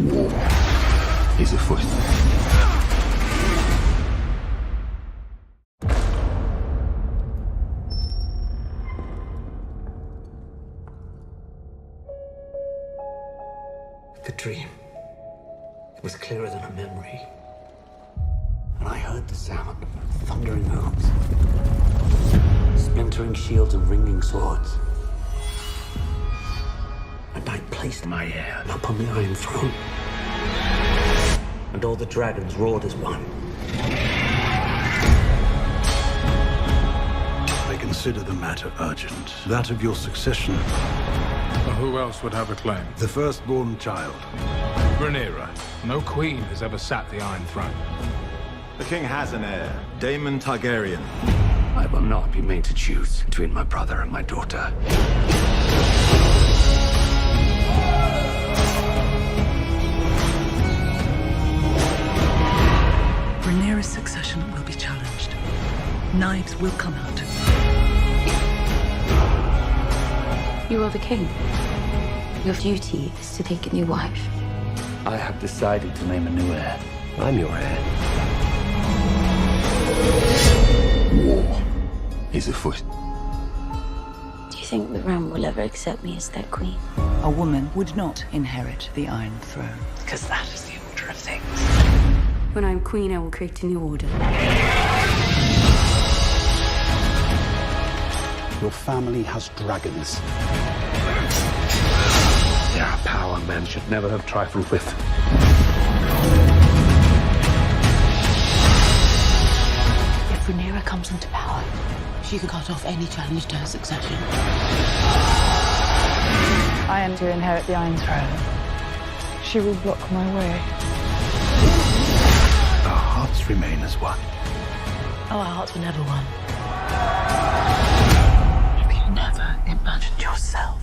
War is afoot. The dream. It was clearer than a memory. And I heard the sound of thundering hooves, splintering shields and ringing swords. And I placed my heir upon the Iron Throne. And all the dragons roared as one. I consider the matter urgent. That of your succession. Well, who else would have a claim? The firstborn child. Rhaenyra. No queen has ever sat the Iron Throne. The king has an heir, Daemon Targaryen. I will not be made to choose between my brother and my daughter. Rhaenyra's succession will be challenged. Knives will come out. You are the king. Your duty is to take a new wife. I have decided to name a new heir. I'm your heir. War is afoot. Do you think the Ram will ever accept me as their queen? A woman would not inherit the Iron Throne, because that is the order of things. When I'm queen, I will create a new order. Your family has dragons. There are power men should never have trifled with. If Rhaenyra comes into power, she can cut off any challenge to her succession. I am to inherit the Iron Throne. She will block my way. Our hearts remain as one. Oh, our hearts were never one. Have you never imagined yourself